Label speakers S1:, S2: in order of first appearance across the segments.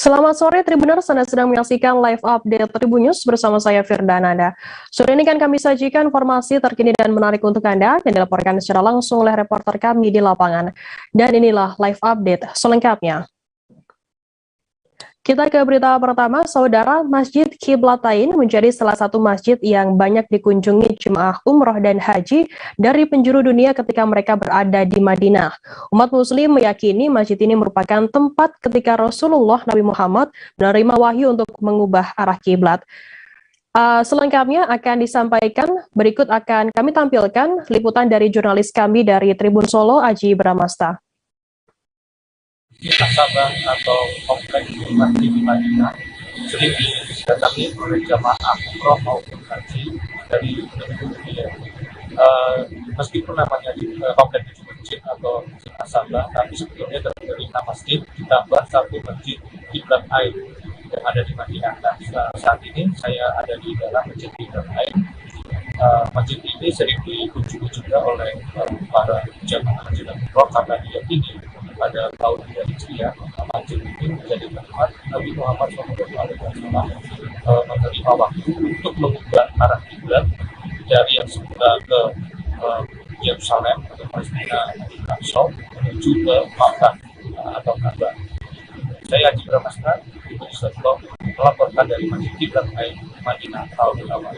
S1: Selamat sore Tribuners, Anda sedang menyaksikan live update Tribun News bersama saya Firdananda. Sore ini kan kami sajikan informasi terkini dan menarik untuk Anda yang dilaporkan secara langsung oleh reporter kami di lapangan. Dan inilah live update selengkapnya. Kita ke berita pertama, Saudara. Masjid Qiblatain menjadi salah satu masjid yang banyak dikunjungi jemaah umroh dan haji dari penjuru dunia ketika mereka berada di Madinah. Umat muslim meyakini masjid ini merupakan tempat ketika Rasulullah Nabi Muhammad menerima wahyu untuk mengubah arah kiblat. Selengkapnya akan disampaikan, berikut akan kami tampilkan liputan dari jurnalis kami dari Tribun Solo, Aji Bramasta.
S2: Nasabah atau kompleks masjid di Madinah sering didatangi oleh jamaah umroh maupun haji dari seluruh dunia. Meskipun namanya kompleks itu masjid atau masjid Nasabah, tapi sebetulnya dari nama masjid ditambah satu masjid Qiblat Ain yang ada di Madinah. Nah, saat ini saya ada di dalam masjid Qiblat Ain. Masjid ini sering dikunjungi juga oleh para jamaah haji dan umroh karena diyakini pada tahun 3 Hijriah, masjid ini menjadi tempat Nabi Muhammad SAW menerima waktu untuk mengubah arah kiblat dari yang semula ke Yerusalem atau Palestina Aqsa menuju ke Makkah atau Ka'bah. Saya Haji Bramasta, Ibu Yusuf, melaporkan dari Masjid Qiblat Ain Madinah tahun awal.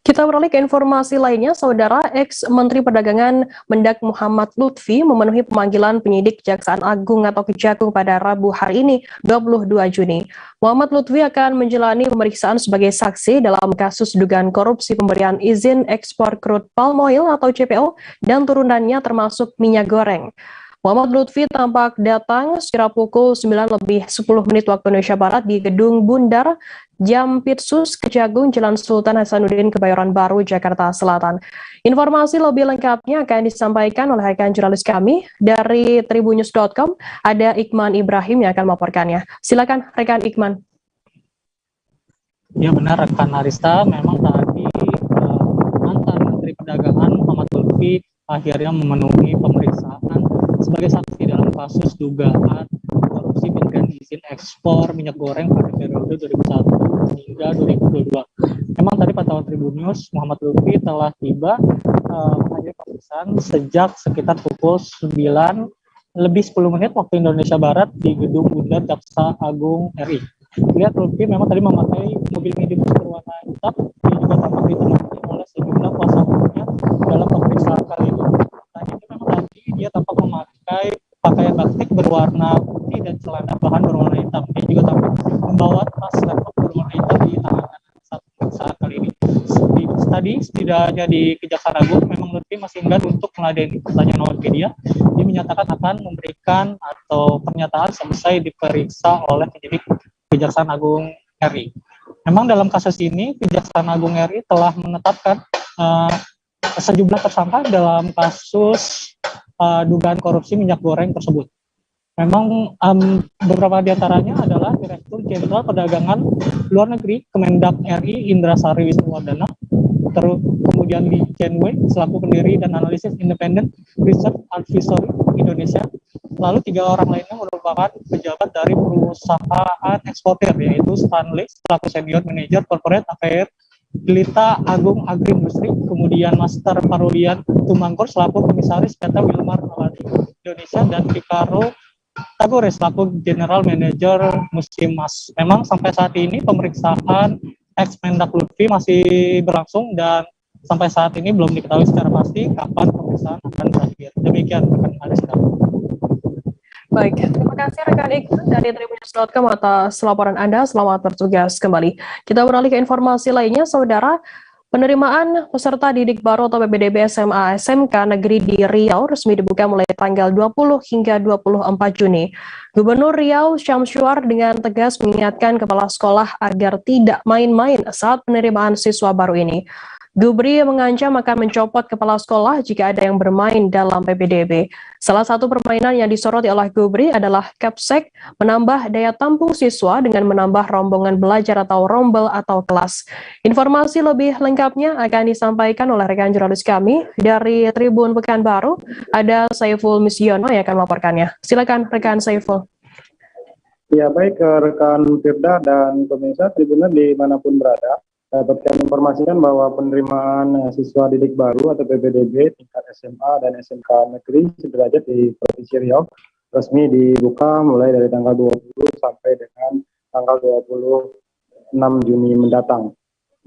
S1: Kita beralih ke informasi lainnya, Saudara. Ex-Menteri Perdagangan Mendak Muhammad Lutfi memenuhi pemanggilan penyidik Kejaksaan Agung atau Kejagung pada Rabu hari ini, 22 Juni. Muhammad Lutfi akan menjalani pemeriksaan sebagai saksi dalam kasus dugaan korupsi pemberian izin ekspor crude palm oil atau CPO dan turunannya termasuk minyak goreng. Muhammad Lutfi tampak datang sekira pukul 9:10 waktu Indonesia Barat di Gedung Bundar Jampitsus Kejagung Jalan Sultan Hasanuddin Kebayoran Baru, Jakarta Selatan. Informasi lebih lengkapnya akan disampaikan oleh rekan jurnalis kami dari tribunnews.com. Ada Iqman Ibrahim yang akan melaporkannya. Silakan rekan Iqman.
S3: Ya benar rekan Arista, memang tadi mantan Menteri Perdagangan Muhammad Lutfi akhirnya memenuhi pemeriksaan sebagai saksi dalam kasus dugaan korupsi pemberian izin ekspor minyak goreng pada periode 2001 hingga 2022. Memang tadi pantauan Tribun News, Muhammad Lutfi telah tiba menghadiri pemeriksaan sejak sekitar pukul 9:10 waktu Indonesia Barat di Gedung Bundar Jaksa Agung RI. Lihat Lutfi memang tadi memakai mobil minibus berwarna hitam, dia juga tampak ditemani oleh sejumlah kuasa hukumnya dalam pemeriksaan kali ini. Tadi dia tampak memakai pakaian batik berwarna putih dan celana bahan berwarna hitam. Dia juga tampak membawa tas laptop berwarna hitam di tangan saat pemeriksaan kali ini. Tadi setidaknya di Kejaksaan Agung memang Lutfi masih enggan untuk meladeni pertanyaan awak media. Dia menyatakan akan memberikan atau pernyataan selesai diperiksa oleh penyidik Kejaksaan Agung RI. Memang dalam kasus ini Kejaksaan Agung RI telah menetapkan sejumlah tersangka dalam kasus dugaan korupsi minyak goreng tersebut. Memang beberapa di antaranya adalah Direktur Jenderal Perdagangan Luar Negeri Kemendak RI Indra Sari Wisnuwardana, kemudian Lee Chen-wei selaku pendiri dan analisis independen Research Advisory Indonesia. Lalu 3 orang lainnya merupakan pejabat dari perusahaan eksportir, yaitu Stanley selaku Senior Manager Corporate Affairs, Delita Agung Agri Industri, kemudian Master Parulian Tumangkor selaku Komisaris PT Wilmar Aladi Indonesia, dan Pikaro Tagore selaku General Manager Musimas. Memang sampai saat ini pemeriksaan ex-Mendak Lutfi masih berlangsung dan sampai saat ini belum diketahui secara pasti kapan pemeriksaan akan berakhir. Demikian rekan Arista.
S1: Baik, terima kasih rekan Iqman dari tribunnews.com atas laporan Anda. Selamat bertugas kembali. Kita beralih ke informasi lainnya, Saudara. Penerimaan peserta didik baru atau PPDB SMA SMK Negeri di Riau resmi dibuka mulai tanggal 20 hingga 24 Juni. Gubernur Riau Syamsuar dengan tegas mengingatkan kepala sekolah agar tidak main-main saat penerimaan siswa baru ini. Gubri mengancam akan mencopot kepala sekolah jika ada yang bermain dalam PPDB. Salah satu permainan yang disoroti oleh Gubri adalah Capsek, menambah daya tampung siswa dengan menambah rombongan belajar atau rombel atau kelas. Informasi lebih lengkapnya akan disampaikan oleh rekan jurnalis kami dari Tribun Pekanbaru. Ada Saiful Misyono yang akan melaporkannya. Silakan rekan Saiful.
S4: Ya baik rekan Firda dan pemirsa Tribunner dimanapun berada, dapat kami informasikan bahwa penerimaan siswa didik baru atau PPDB tingkat SMA dan SMK Negeri sederajat di Provinsi Riau resmi dibuka mulai dari tanggal 20 sampai dengan tanggal 26 Juni mendatang.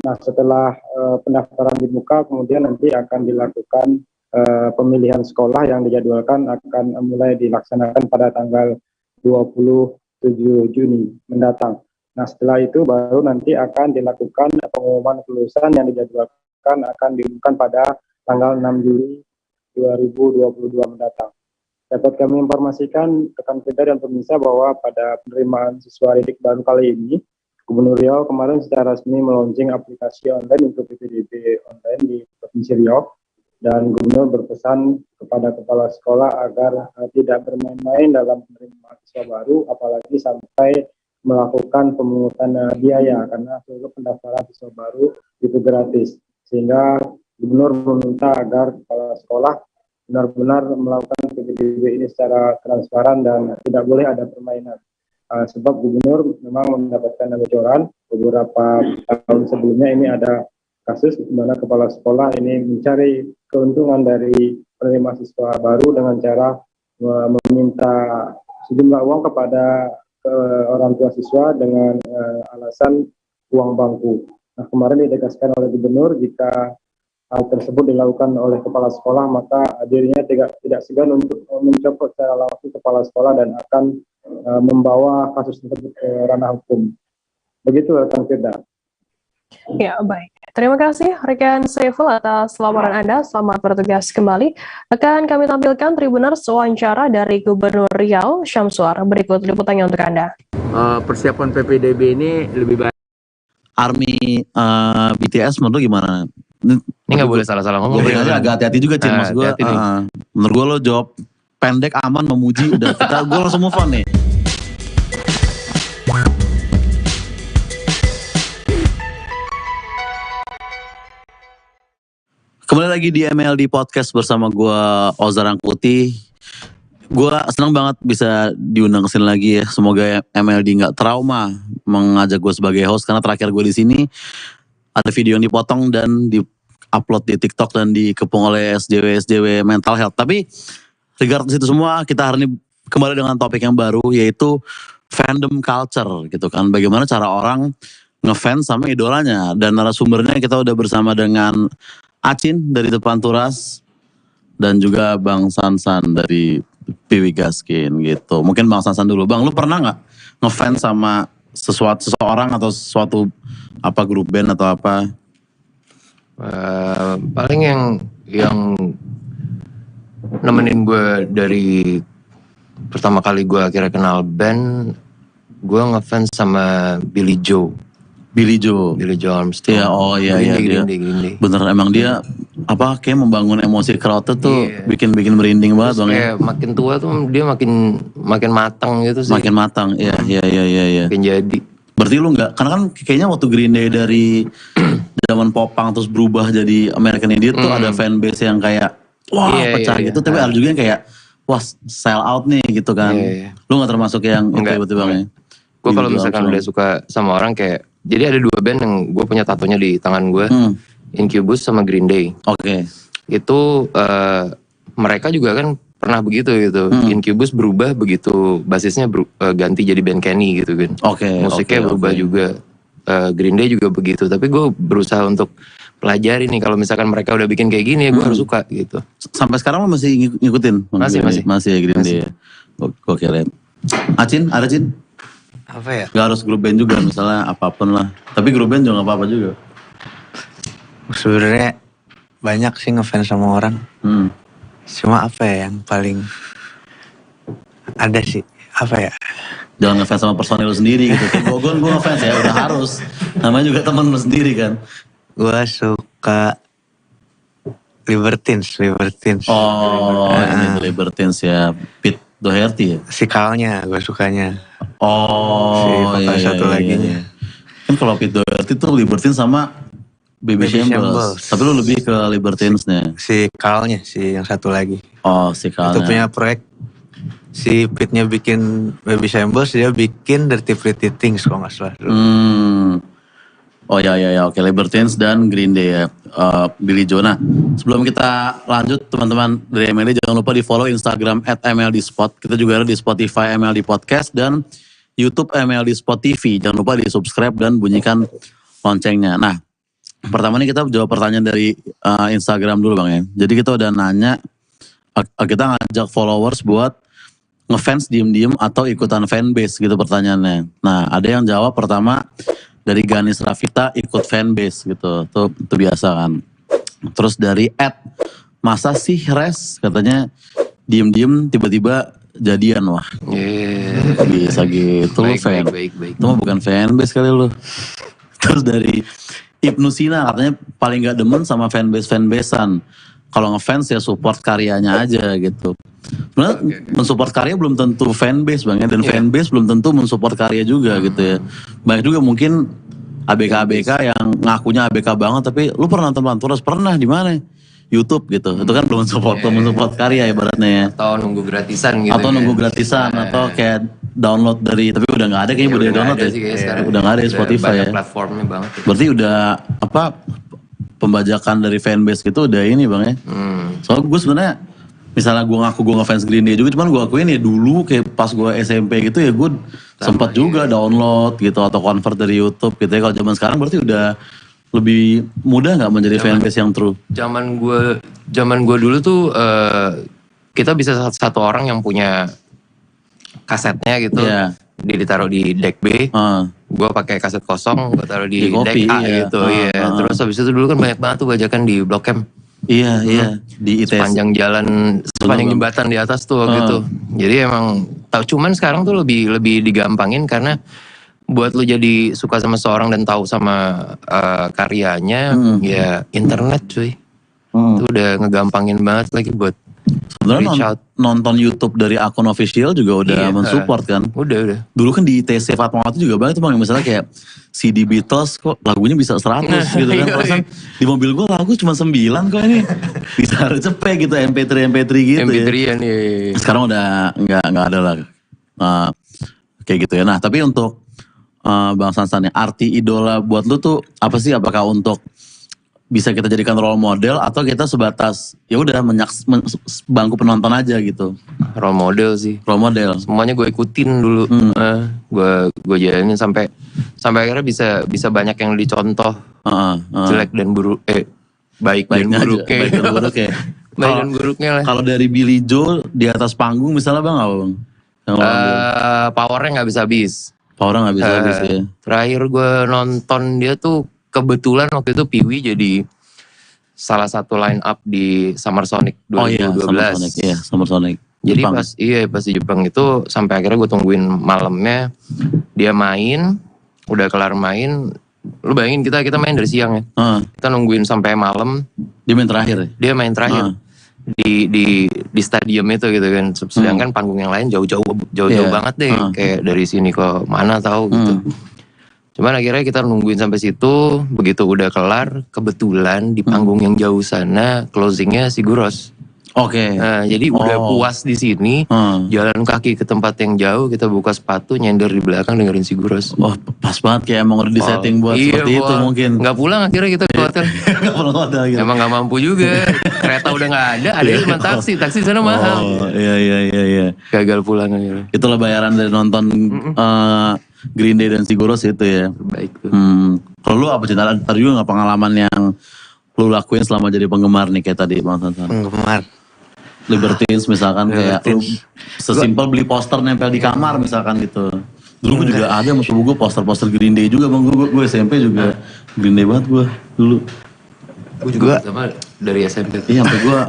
S4: Nah setelah pendaftaran dibuka kemudian nanti akan dilakukan pemilihan sekolah yang dijadwalkan akan mulai dilaksanakan pada tanggal 27 Juni mendatang. Nah setelah itu baru nanti akan dilakukan pengumuman kelulusan yang dijadwalkan akan diumumkan pada tanggal 6 Juli 2022 mendatang. Dapat kami informasikan rekan kita dan pemirsa bahwa pada penerimaan siswa didik baru kali ini, Gubernur Riau kemarin secara resmi meluncurkan aplikasi online untuk PPDB online di Provinsi Riau, dan Gubernur berpesan kepada kepala sekolah agar tidak bermain-main dalam penerimaan siswa baru, apalagi sampai melakukan pemungutan biaya karena seluruh pendaftaran siswa baru itu gratis. Sehingga Gubernur meminta agar kepala sekolah benar-benar melakukan PPDB ini secara transparan dan tidak boleh ada permainan. Sebab Gubernur memang mendapatkan bocoran beberapa tahun sebelumnya ini ada kasus di mana kepala sekolah ini mencari keuntungan dari penerima siswa baru dengan cara meminta sejumlah uang kepada orang tua siswa dengan alasan uang bangku. Nah kemarin ditegaskan oleh Gubernur jika hal tersebut dilakukan oleh kepala sekolah maka dirinya tidak segan untuk mencopot secara langsung kepala sekolah dan akan membawa kasus tersebut ke ranah hukum. Begitu rekan Firda.
S1: Ya, baik. Terima kasih rekan Saiful atas laporan Anda. Selamat bertugas kembali. Akan kami tampilkan Tribuners wawancara dari Gubernur Riau, Syamsuar. Berikut liputannya untuk Anda.
S5: Persiapan PPDB ini lebih baik.
S6: Army BTS menurut gimana?
S5: Ini nggak boleh salah-salah ngomong.
S6: Gue aja agak hati-hati juga, Cin. Maksud gue, menurut gue lo jawab pendek, aman, memuji, udah kita gue langsung move on nih. Kembali lagi di MLD Podcast bersama gue Ozar Rangkuti. Gue senang banget bisa diundang kesini lagi ya. Semoga MLD nggak trauma mengajak gue sebagai host karena terakhir gue di sini ada video yang dipotong dan di-upload di TikTok dan dikepung oleh SJW mental health. Tapi regardless itu semua, kita hari ini kembali dengan topik yang baru yaitu fandom culture gitu kan. Bagaimana cara orang ngefans sama idolanya. Dan narasumbernya kita udah bersama dengan Acin dari Depan Turas dan juga Bang Sansan dari Piwi Gaskin gitu. Mungkin Bang Sansan dulu. Bang, lu pernah gak ngefans sama seseorang atau sesuatu apa grup band atau apa?
S5: Paling yang nemenin gue dari pertama kali gue akhirnya kenal band, gue ngefans sama Billy Joe Armstrong.
S6: Iya, oh iya dia. Bener emang dia apa kayak membangun emosi crowd tuh bikin merinding banget Bang.
S5: Kayak makin tua tuh dia makin matang gitu sih.
S6: Makin matang, iya.
S5: Makin jadi.
S6: Berarti lu nggak, karena kan kayaknya waktu Green Day dari zaman popang terus berubah jadi American Idiot tuh ada fanbase yang kayak wah pecah gitu, tapi ada juga yang kayak wah sell out nih gitu kan. Lu nggak termasuk yang itu Bang ya?
S5: Gue kalau misalkan udah suka sama orang kayak, jadi ada dua band yang gue punya tatonya di tangan gue, Incubus sama Green Day.
S6: Oke.
S5: Itu mereka juga kan pernah begitu gitu. Incubus berubah begitu basisnya ganti jadi band Kenny gitu kan. Musiknya berubah juga. Green Day juga begitu. Tapi gue berusaha untuk pelajari nih kalau misalkan mereka udah bikin kayak gini ya gue harus suka gitu.
S6: Sampai sekarang lo masih ngikutin? Masih ya Green Day ya. Oke. Acin, ada Cin?
S7: Apa ya?
S6: Gak harus grup band juga misalnya apapun lah. Tapi grup band juga gak apa-apa juga.
S7: Sebenarnya banyak sih ngefans sama orang. Cuma apa ya yang paling ada sih, apa ya?
S6: Jangan ngefans sama personil lu sendiri gitu. Kayak gue ngefans ya udah harus. Namanya juga teman lu sendiri kan.
S7: Gue suka Libertines.
S6: Oh ini Libertines ya. Pete Doherty ya?
S7: Sikalnya gue sukanya.
S6: Oh
S7: si vokal satu laginya.
S6: Kan kalau Pete Doherty tuh Libertines sama Baby Shambles. Tapi lu lebih ke Libertines-nya.
S7: Si Carl-nya, si yang satu lagi.
S6: Oh, si Carl-nya.
S7: Itu punya proyek si Pete-nya bikin Baby Shambles, dia bikin Dirty Pretty Things kalau nggak salah.
S6: Oh ya, oke, Libertines dan Green Day ya, Billy Joe. Nah, sebelum kita lanjut teman-teman dari MLD, jangan lupa di follow Instagram @MLDspot. Kita juga ada di Spotify MLD Podcast dan YouTube MLD Spot TV. Jangan lupa di subscribe dan bunyikan loncengnya. Nah, pertama nih kita jawab pertanyaan dari Instagram dulu Bang ya. Jadi kita udah nanya, kita ngajak followers buat ngefans diem-diem atau ikutan fanbase gitu pertanyaannya. Nah, ada yang jawab pertama dari Ganis Rafita ikut fanbase gitu, itu biasa kan. Terus dari masa sih Res, katanya diem-diem tiba-tiba jadian, wah. Bisa gitu lu fan.
S5: Baik.
S6: Itu mah bukan fanbase kali lu. Terus dari Ibnu Sina katanya paling gak demen sama fanbase-fanbasean. Kalau ngefans ya support karyanya aja gitu. Sebenarnya mensupport karya belum tentu fanbase Bang ya, dan fanbase belum tentu mensupport karya juga gitu ya. Banyak juga mungkin ABK yang ngakunya ABK banget, tapi lu pernah nonton Panturas? Pernah, di mana? YouTube gitu. Itu kan belum mensupport karya ibaratnya ya.
S5: Atau nunggu gratisan gitu.
S6: Atau kayak download dari, tapi udah nggak ada kayaknya udah download ya. Udah nggak ada di Spotify ya.
S5: Platformnya banget.
S6: Berarti udah pembajakan dari fanbase gitu udah ini Bang ya. Soalnya gue sebenarnya misalnya gue ngaku gue ngefans Green Day juga, cuman gue akuin ya dulu kayak pas gue SMP gitu ya gue sempat juga download gitu atau convert dari YouTube gitu ya. Kalau zaman sekarang berarti udah lebih mudah nggak menjadi fanbase yang true?
S5: Zaman gue dulu tuh kita bisa satu orang yang punya kasetnya gitu, ditaruh di deck B. Gue pakai kaset kosong, gue taruh di deck A gitu. Terus habis itu dulu kan banyak banget tuh bajakan di Blok M.
S6: Iya, di ITS.
S5: Sepanjang jembatan di atas tuh gitu. Jadi emang cuman sekarang tuh lebih digampangin karena buat lu jadi suka sama seorang dan tahu sama karyanya ya internet cuy. Itu udah ngegampangin banget lagi buat
S6: sebenarnya nonton YouTube dari akun official juga udah mensupport kan.
S5: Udah.
S6: Dulu kan di ITC Fatmawati juga banyak tuh Bang, misalnya kayak CD Beatles kok lagunya bisa 100 gitu kan. Perasaan di mobil gue lagu cuma 9 kok ini. Bisa cepet gitu MP3 gitu
S5: MP3
S6: ya. Sekarang udah nggak ada lah kayak gitu ya. Nah tapi untuk Bang Sansan ya, arti idola buat lu tuh apa sih? Apakah untuk bisa kita jadikan role model atau kita sebatas ya udah bangku penonton aja gitu?
S5: Role model sih.
S6: Role model.
S5: Semuanya gue ikutin dulu. Gue jalanin sampai akhirnya bisa banyak yang dicontoh. Jelek dan buruk, baik dan buruk.
S6: Baik dan buruk ya.
S5: Baik dan buruknya lah.
S6: Kalau dari Billy Joe di atas panggung misalnya Bang apa Bang?
S5: Powernya nggak bisa habis.
S6: Powernya nggak bisa habis ya.
S5: Terakhir gue nonton dia tuh kebetulan waktu itu Piwi jadi salah satu line up di Summer Sonic 2012.
S6: Summer Sonic.
S5: Jadi pas di Jepang itu sampai akhirnya gue tungguin malamnya dia main, udah kelar main. Lu bayangin kita main dari siang ya. Kita nungguin sampai malam.
S6: Dia main terakhir ya?
S5: Dia main terakhir. Di stadium itu gitu kan. Sedangkan panggung yang lain jauh-jauh banget deh. Kayak dari sini ke mana tahu gitu. Cuman akhirnya kita nungguin sampai situ, begitu udah kelar, kebetulan di panggung yang jauh sana closingnya Siguros.
S6: Oke.
S5: Nah, jadi udah puas di sini, jalan kaki ke tempat yang jauh, kita buka sepatu, nyender di belakang dengerin Siguros.
S6: Wah, pas banget kayak emang udah disetting buat seperti itu mungkin.
S5: Nggak pulang akhirnya kita ke hotel.
S6: Nggak pulang hotel gitu.
S5: Emang nggak mampu juga, kereta udah nggak ada cuma taksi sana mahal.
S6: Iya.
S5: Gagal pulang akhirnya.
S6: Itulah bayaran dari nonton Green Day dan Siguros itu ya.
S5: Baik tuh.
S6: Kalau lu apa sih? Ada juga nggak pengalaman yang lu lakuin selama jadi penggemar nih kayak tadi Bang Sansan?
S7: Penggemar
S6: Libertines misalkan kayak lu sesimpel beli poster nempel di kamar misalkan gitu. Dulu gue juga ada sama gue poster Green Day juga Bang. Gue SMP juga Green Day banget gue dulu.
S5: Gue juga sama dari SMP.
S6: Iya sampai gue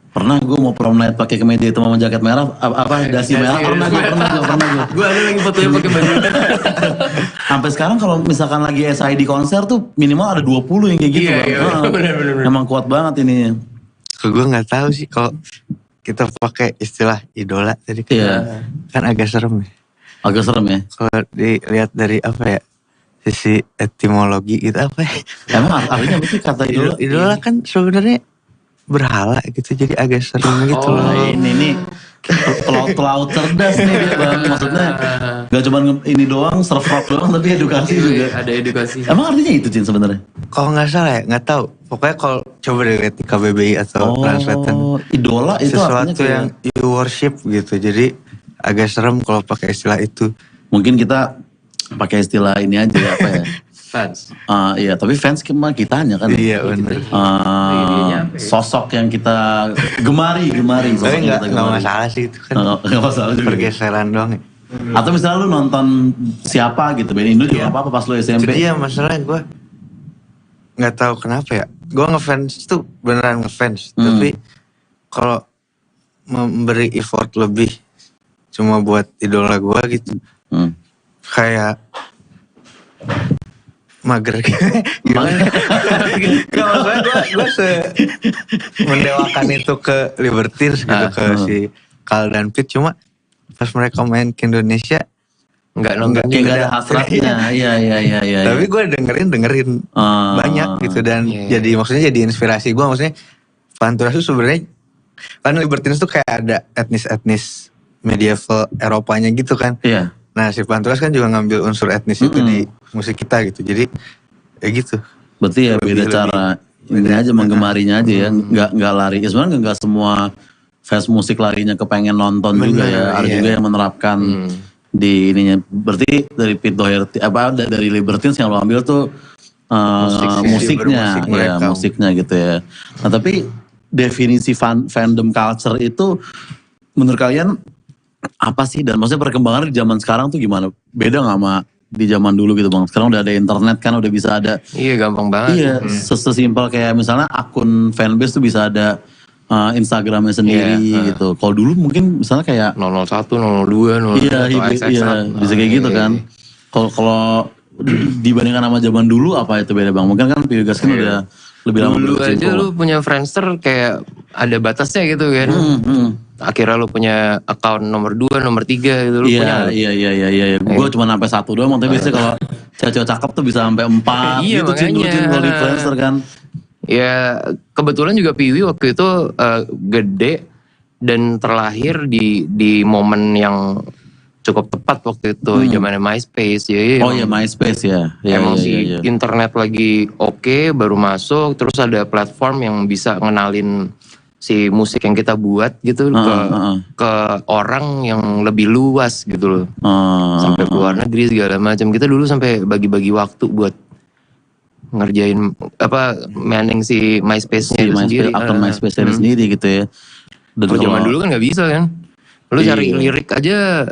S6: pernah gue mau prom night pakai kemeja hitam sama jaket merah dasi merah pernah gue. Gue ada lagi fotonya pakai baju. Sampai sekarang kalau misalkan lagi SID konser tuh minimal ada 20 yang kayak gitu Bang.
S5: Bener.
S6: Emang kuat banget ini.
S7: Gue nggak tahu sih kalau kita pakai istilah idola tadi kan agak serem ya.
S6: Agak serem ya.
S7: Kalau dilihat dari apa ya, sisi etimologi gitu apa ya.
S6: Emang artinya apa sih kata idola?
S7: Idola kan sebenarnya berhala gitu, jadi agak serem gitu loh.
S6: Ini nih pelaut cerdas nih dia Bang. Maksudnya gak cuma ini doang, surf rock doang, tapi edukasi juga.
S5: Ada edukasi.
S6: Emang artinya itu Cin sebenarnya?
S7: Kalau nggak salah ya, nggak tahu. Pokoknya kalau coba dilihat di KBBI atau translatean,
S6: idola itu
S7: sesuatu yang you worship gitu. Jadi agak serem kalau pakai istilah itu.
S6: Mungkin kita pakai istilah ini aja ya, apa ya?
S5: Fans.
S6: Iya, tapi fans kitanya kan.
S7: Iya benar.
S6: Sosok yang kita gemari.
S7: Tapi nggak masalah sih itu kan.
S6: Nggak masalah juga.
S7: Pergeseran doang ya.
S6: Atau misalnya lu nonton siapa gitu, band Indo juga apa pas lu SMP.
S7: Jadi ya masalahnya gue nggak tahu kenapa ya. Gue ngefans tuh beneran ngefans. Tapi kalau memberi effort lebih cuma buat idola gue gitu. Kayak mager gimana? Gak maksudnya gue mendewakan itu ke Libertines gitu, ke si Kal dan Pit. Cuma pas mereka main ke Indonesia
S5: nggak
S6: ada hasratnya. Iya.
S7: Tapi gue dengerin banyak gitu, dan jadi maksudnya jadi inspirasi gue. Maksudnya Panturas itu sebenarnya kan Libertines tuh kayak ada etnis medieval Eropanya gitu kan.
S6: Iya.
S7: Nah si Panturas kan juga ngambil unsur etnis itu di musik kita gitu. Jadi ya gitu.
S6: Berarti ya beda cara ini aja, menggemarinya aja ya. Nggak lari. Sebenarnya nggak semua fans musik larinya kepengen nonton. Bener, juga ya. Ada juga yang menerapkan di ininya. Berarti dari Pete Doherty dari Libertines yang lo ambil tuh musiknya gitu ya. Nah tapi definisi fandom culture itu menurut kalian apa sih? Dan maksudnya perkembangan di zaman sekarang tuh gimana? Beda gak sama di zaman dulu gitu Bang? Sekarang udah ada internet kan, udah bisa ada.
S5: Iya gampang banget.
S6: Iya, sesimpel kayak misalnya akun fanbase tuh bisa ada Instagramnya sendiri gitu. Kalau dulu mungkin misalnya kayak
S5: 001, 002, 001,
S6: iya, bisa kayak gitu kan. Kalau dibandingkan sama zaman dulu apa itu beda Bang? Mungkin kan Piugas kan udah lebih lama
S5: dulu aja lu punya Friendster kayak ada batasnya gitu kan. Akhirnya lu punya account nomor 2, nomor 3 gitu lu punya.
S6: Iya. Gue cuma sampai 1 doang, tapi biasanya kalau cewek-cewek cakep tuh bisa sampai 4
S5: iya,
S6: gitu Cin kalau di Friendster kan.
S5: Ya kebetulan juga Piwi waktu itu gede dan terlahir di momen yang cukup tepat waktu itu, zamannya MySpace ya.
S6: Oh iya MySpace ya.
S5: Emang internet lagi oke, baru masuk, terus ada platform yang bisa ngenalin si musik yang kita buat gitu ke orang yang lebih luas gitu loh. Sampai ke luar negeri segala macam. Kita dulu sampai bagi-bagi waktu buat ngerjain manning si MySpace-nya sendiri.
S6: Akun MySpace-nya sendiri gitu ya.
S5: Kalau zaman dulu kan gak bisa kan. Lu cari lirik aja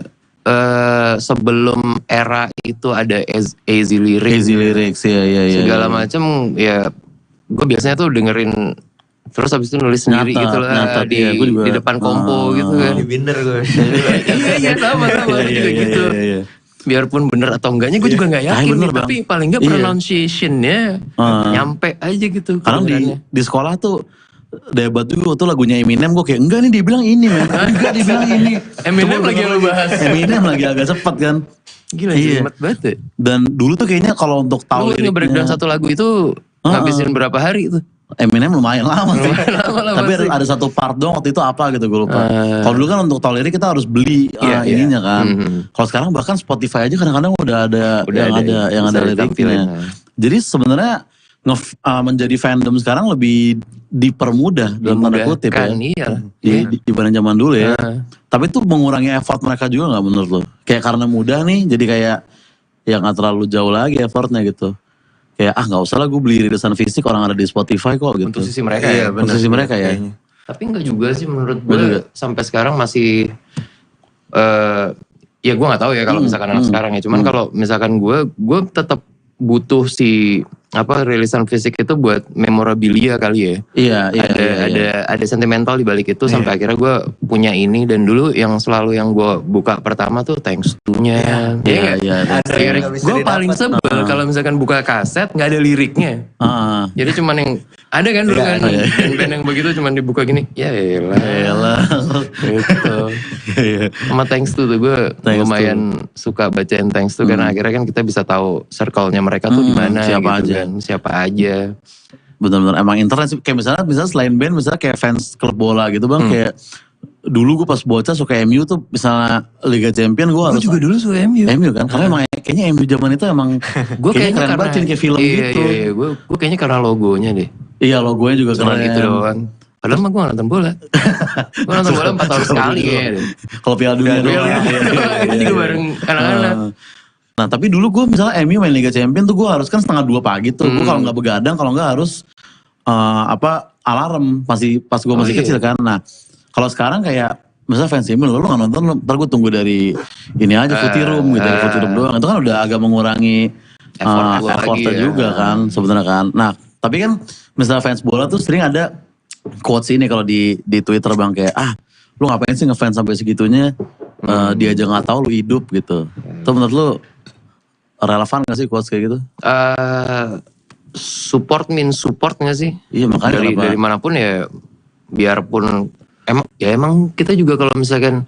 S5: sebelum era itu ada Easy Lyrics.
S6: Ya.
S5: Segala macam ya. Gue biasanya tuh dengerin, terus habis itu nulis sendiri gitu lah di depan kompo gitu kan.
S7: Di binder gue.
S5: Iya sama gitu. Biarpun bener atau enggaknya gue juga gak yakin nih, tapi paling gak pronunciation-nya nyampe aja gitu.
S6: Karena di sekolah tuh debat juga tuh lagunya Eminem, gue kayak enggak nih dia bilang ini men. Enggak dia bilang ini.
S5: Eminem lagi lu bahas.
S6: Eminem lagi agak cepet kan.
S5: Gila jimat banget ya.
S6: Dan dulu tuh kayaknya kalau untuk tahu liriknya. Lu
S5: nge-breakdown satu lagu itu ngabisin berapa hari itu?
S6: Eminem lumayan lama sih. Tapi ada satu part doang waktu itu apa gitu gue lupa. Kalau dulu kan untuk tahu lirik kita harus beli ininya kan. Kalau sekarang bahkan Spotify aja kadang-kadang udah ada yang ada liriknya. Jadi sebenarnya menjadi fandom sekarang lebih dipermudah dalam tanda kutip ya. Dibanding zaman dulu ya. Tapi itu mengurangi effort mereka juga gak menurut lo? Kayak karena mudah nih jadi kayak ya gak terlalu jauh lagi effortnya gitu. Kayak gak usah lah gue beli rilisan fisik, orang ada di Spotify kok gitu.
S5: Untuk sisi mereka ya.
S6: Untuk sisi mereka ya.
S5: Tapi enggak juga sih menurut gue sampai sekarang masih ya gue gak tahu ya kalau misalkan anak sekarang ya. Cuman kalau misalkan gue tetap butuh si rilisan fisik itu buat memorabilia kali ya. Ada sentimental di balik itu sampai akhirnya gue punya ini. Dan dulu yang selalu yang gue buka pertama tuh Thanks To-nya. Gue paling sebel kalau misalkan buka kaset nggak ada liriknya. Jadi cuman yang ada kan dulu kan band yang begitu cuman dibuka gini. Ya elah. Gitu. Sama Thanks To tuh gue lumayan suka bacain Thanks To karena akhirnya kan kita bisa tahu circle-nya mereka tuh di mana. Siapa aja.
S6: benar-benar emang internet sih. Kayak misalnya selain band, misalnya kayak fans klub bola gitu bang, kayak dulu gue pas bocah suka MU tuh, misalnya Liga Champion gue harus.
S5: Gue juga dulu suka MU.
S6: MU kan, karena emang kayaknya MU zaman itu emang
S5: gue kayaknya
S6: keren banget, kayak film gitu.
S5: Iya, gue kayaknya karena logonya deh.
S6: Iya, logonya juga
S5: Cuman
S6: keren.
S5: itu doang. Padahal mah gue gak nonton bola. Gue nonton bola 4 tahun sekali kayaknya.
S6: Kalau Piala Dunia doang.
S5: Itu juga bareng anak-anak.
S6: Nah tapi dulu gue misalnya MU main Liga Champion tuh gue harus kan 1:30 pagi tuh. Gue kalau gak begadang, kalau gak harus alarm pas gue masih kecil kan. Nah kalau sekarang kayak misalnya fans MU lu gak nonton, ntar gue tunggu dari ini aja Footy Room gitu, Footy Room doang. Itu kan udah agak mengurangi effortnya juga kan sebenarnya kan. Nah tapi kan misalnya fans bola tuh sering ada quotes ini kalau di Twitter bang, kayak lu ngapain sih ngefans sampai segitunya, dia aja nggak tahu lu hidup gitu. Itu menurut lu relevan gak sih quotes kayak gitu?
S5: Support gak sih?
S6: Iya makanya
S5: dari manapun ya, biarpun emang kita juga kalau misalkan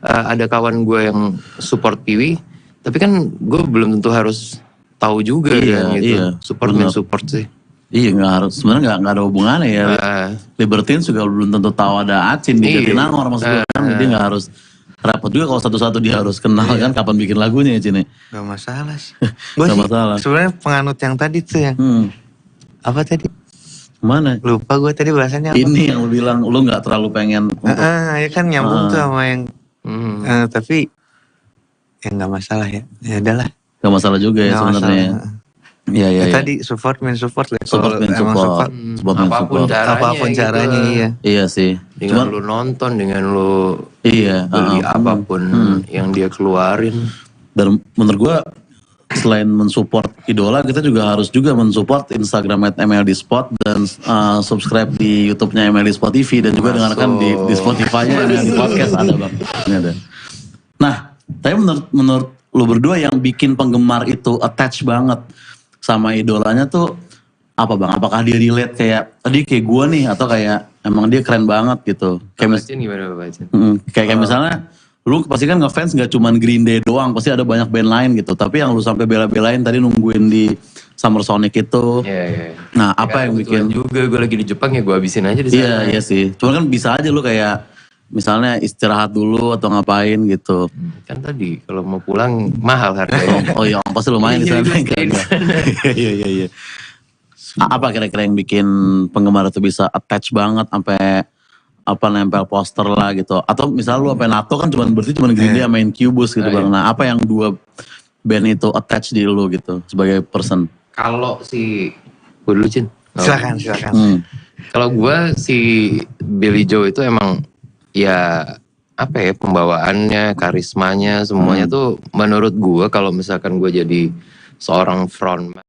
S5: ada kawan gue yang support Piwi, tapi kan gue belum tentu harus tahu juga kan gitu.
S6: Iya,
S5: support sih.
S6: Iya nggak harus, sebenarnya nggak ada hubungannya ya. Libertines juga belum tentu tahu ada Acin di Jatinangor maksud gue kan, jadi nggak harus repot juga kalau satu-satu dia harus kenal kan kapan bikin lagunya ya Cine.
S7: Gak masalah sih. Gue
S6: Gak
S7: sih
S6: masalah.
S7: sebenarnya penganut yang tadi tuh yang apa tadi?
S6: Mana?
S7: Lupa gue tadi bahasannya apa.
S6: Ini yang lu bilang lu nggak terlalu pengen.
S7: Ya kan nyambung tuh sama yang. Tapi ya nggak masalah ya. Ya udahlah.
S6: Gak masalah juga ya sebenarnya. Iya.
S7: Tadi support support lah.
S6: Support
S5: Apapun caranya
S6: gitu. Iya sih.
S5: Dengan lu nonton, dengan lu beli apapun yang dia keluarin.
S6: Dan menurut gua selain mensupport idola, kita juga harus mensupport Instagram @mldspot dan subscribe di YouTube-nya MLD Spot TV dan juga dengarkan di Spotify-nya MLD Podcast ada bang. Ini ada. Nah, tapi menurut lu berdua yang bikin penggemar itu attach banget sama idolanya tuh apa bang? Apakah dia relate kayak tadi kayak gue nih, atau kayak emang dia keren banget gitu? Kayak
S5: gimana Bapak?
S6: Kayak misalnya lu pasti kan ngefans gak cuman Green Day doang, pasti ada banyak band lain gitu. Tapi yang lu sampai bela-belain tadi nungguin di Summer Sonic itu.
S5: Iya.
S6: Nah apa yang bikin?
S5: Juga gue lagi di Jepang ya, gue habisin aja di sana.
S6: Iya sih. Cuma kan bisa aja lu kayak misalnya istirahat dulu atau ngapain gitu.
S5: Kan tadi kalau mau pulang mahal harganya.
S6: Oh iya, pasti lumayan di sana. Iya. Apa kira-kira yang bikin penggemar itu bisa attach banget sampai nempel poster lah gitu? Atau misalnya lu sampai NATO kan cuma Green Day sama Incubus gitu bang. Nah apa yang dua band itu attach di lu gitu sebagai person?
S5: Kalau gue dulu Cin.
S7: Silakan.
S5: Kalau gue si Billy Joe itu emang ya pembawaannya, karismanya, semuanya tuh menurut gue kalau misalkan gue jadi seorang frontman